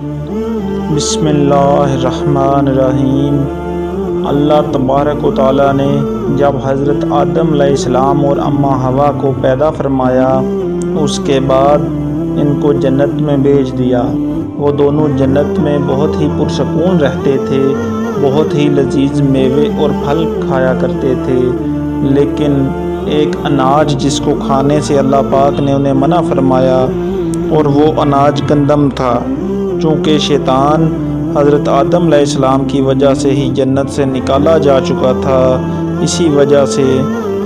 بسم اللہ الرحمن الرحیم۔ اللہ تبارک و تعالیٰ نے جب حضرت آدم علیہ السلام اور اماں حوا کو پیدا فرمایا، اس کے بعد ان کو جنت میں بھیج دیا۔ وہ دونوں جنت میں بہت ہی پرسکون رہتے تھے، بہت ہی لذیذ میوے اور پھل کھایا کرتے تھے، لیکن ایک اناج جس کو کھانے سے اللہ پاک نے انہیں منع فرمایا، اور وہ اناج گندم تھا۔ چونکہ شیطان حضرت آدم علیہ السلام کی وجہ سے ہی جنت سے نکالا جا چکا تھا، اسی وجہ سے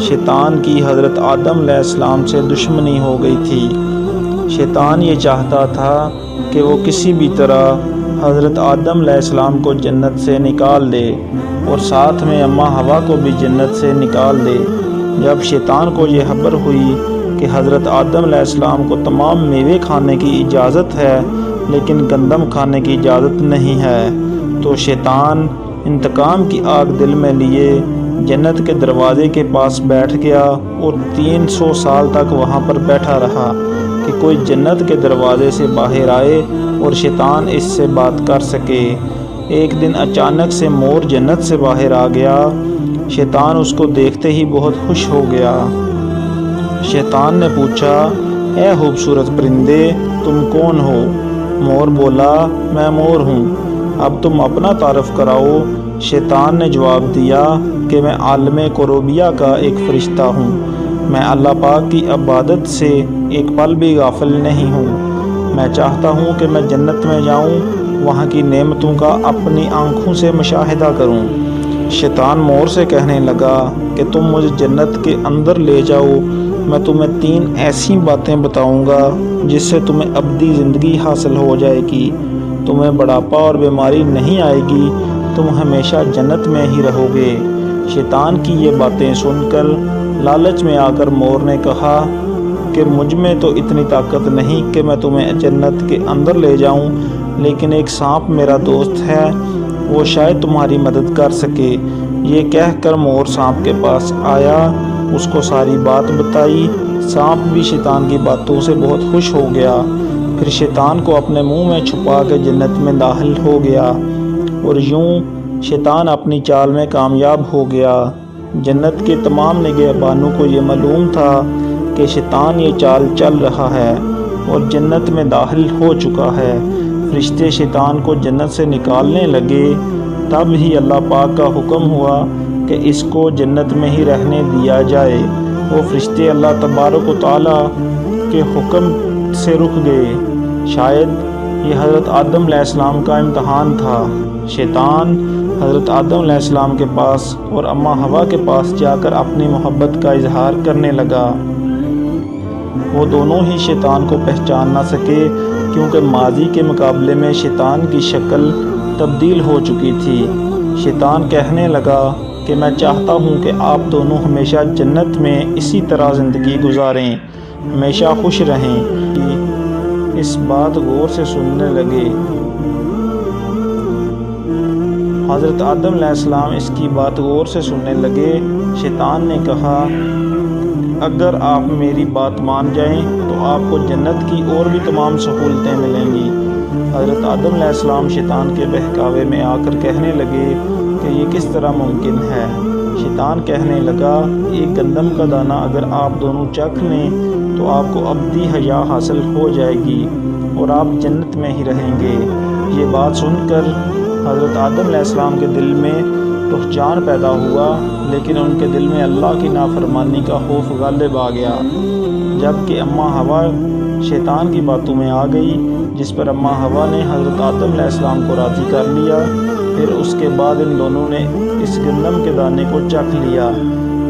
شیطان کی حضرت آدم علیہ السلام سے دشمنی ہو گئی تھی۔ شیطان یہ چاہتا تھا کہ وہ کسی بھی طرح حضرت آدم علیہ السلام کو جنت سے نکال دے اور ساتھ میں اماں حوا کو بھی جنت سے نکال دے۔ جب شیطان کو یہ خبر ہوئی کہ حضرت آدم علیہ السلام کو تمام میوے کھانے کی اجازت ہے لیکن گندم کھانے کی اجازت نہیں ہے، تو شیطان انتقام کی آگ دل میں لیے جنت کے دروازے کے پاس بیٹھ گیا اور 300 سال تک وہاں پر بیٹھا رہا کہ کوئی جنت کے دروازے سے باہر آئے اور شیطان اس سے بات کر سکے۔ ایک دن اچانک سے مور جنت سے باہر آ گیا۔ شیطان اس کو دیکھتے ہی بہت خوش ہو گیا۔ شیطان نے پوچھا، اے خوبصورت پرندے، تم کون ہو؟ مور بولا، میں مور ہوں، اب تم اپنا تعارف کراؤ۔ شیطان نے جواب دیا کہ میں عالم کروبیہ کا ایک فرشتہ ہوں، میں اللہ پاک کی عبادت سے ایک پل بھی غافل نہیں ہوں، میں چاہتا ہوں کہ میں جنت میں جاؤں، وہاں کی نعمتوں کا اپنی آنکھوں سے مشاہدہ کروں۔ شیطان مور سے کہنے لگا کہ تم مجھے جنت کے اندر لے جاؤ، میں تمہیں 3 ایسی باتیں بتاؤں گا جس سے تمہیں ابدی زندگی حاصل ہو جائے گی، تمہیں بڑھاپا اور بیماری نہیں آئے گی، تم ہمیشہ جنت میں ہی رہو گے۔ شیطان کی یہ باتیں سن کر لالچ میں آ کر مور نے کہا کہ مجھ میں تو اتنی طاقت نہیں کہ میں تمہیں جنت کے اندر لے جاؤں، لیکن ایک سانپ میرا دوست ہے، وہ شاید تمہاری مدد کر سکے۔ یہ کہہ کر مور سانپ کے پاس آیا، اس کو ساری بات بتائی۔ سانپ بھی شیطان کی باتوں سے بہت خوش ہو گیا، پھر شیطان کو اپنے منہ میں چھپا کے جنت میں داخل ہو گیا، اور یوں شیطان اپنی چال میں کامیاب ہو گیا۔ جنت کے تمام نگہبانوں کو یہ معلوم تھا کہ شیطان یہ چال چل رہا ہے اور جنت میں داخل ہو چکا ہے۔ فرشتے شیطان کو جنت سے نکالنے لگے، تب ہی اللہ پاک کا حکم ہوا کہ اس کو جنت میں ہی رہنے دیا جائے۔ وہ فرشتے اللہ تبارک و تعالیٰ کے حکم سے رک گئے۔ شاید یہ حضرت آدم علیہ السلام کا امتحان تھا۔ شیطان حضرت آدم علیہ السلام کے پاس اور اماں حوا کے پاس جا کر اپنی محبت کا اظہار کرنے لگا۔ وہ دونوں ہی شیطان کو پہچان نہ سکے، کیونکہ ماضی کے مقابلے میں شیطان کی شکل تبدیل ہو چکی تھی۔ شیطان کہنے لگا کہ میں چاہتا ہوں کہ آپ دونوں ہمیشہ جنت میں اسی طرح زندگی گزاریں، ہمیشہ خوش رہیں۔ اس بات غور سے سننے لگے۔ حضرت آدم علیہ السلام اس کی بات غور سے سننے لگے۔ شیطان نے کہا، اگر آپ میری بات مان جائیں تو آپ کو جنت کی اور بھی تمام سہولتیں ملیں گی۔ حضرت آدم علیہ السلام شیطان کے بہکاوے میں آ کر کہنے لگے کہ یہ کس طرح ممکن ہے؟ شیطان کہنے لگا، ایک گندم کا دانہ اگر آپ دونوں چکھ لیں تو آپ کو ابدی حیا حاصل ہو جائے گی اور آپ جنت میں ہی رہیں گے۔ یہ بات سن کر حضرت آدم علیہ السلام کے دل میں رجحان پیدا ہوا، لیکن ان کے دل میں اللہ کی نافرمانی کا خوف غالب آ گیا۔ جبکہ اماں حوا شیطان کی باتوں میں آ گئی، جس پر اماں حوا نے حضرت آدم علیہ السلام کو راضی کر لیا۔ پھر اس کے بعد ان دونوں نے اس گندم کے دانے کو چکھ لیا۔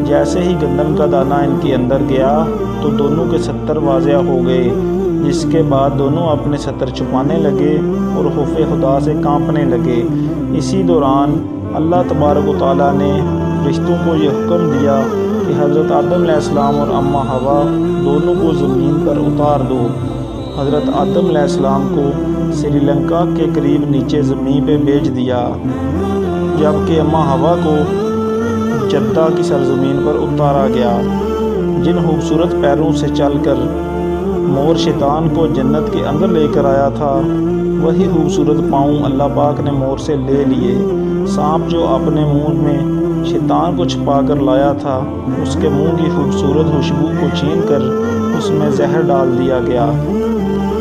جیسے ہی گندم کا دانہ ان کے اندر گیا تو دونوں کے ستر واضح ہو گئے، جس کے بعد دونوں اپنے ستر چھپانے لگے اور خوف خدا سے کانپنے لگے۔ اسی دوران اللہ تبارک و تعالیٰ نے فرشتوں کو یہ حکم دیا کہ حضرت آدم علیہ السلام اور اماں حوا دونوں کو زمین پر اتار دو۔ حضرت آدم علیہ السلام کو سری لنکا کے قریب نیچے زمین پہ بھیج دیا، جبکہ اماں حوا کو جدہ کی سرزمین پر اتارا گیا۔ جن خوبصورت پیروں سے چل کر مور شیطان کو جنت کے اندر لے کر آیا تھا، وہی خوبصورت پاؤں اللہ پاک نے مور سے لے لیے۔ سانپ جو اپنے منہ میں شیطان کو چھپا کر لایا تھا، اس کے منہ کی خوبصورت خوشبو کو چھین کر اس میں زہر ڈال دیا گیا۔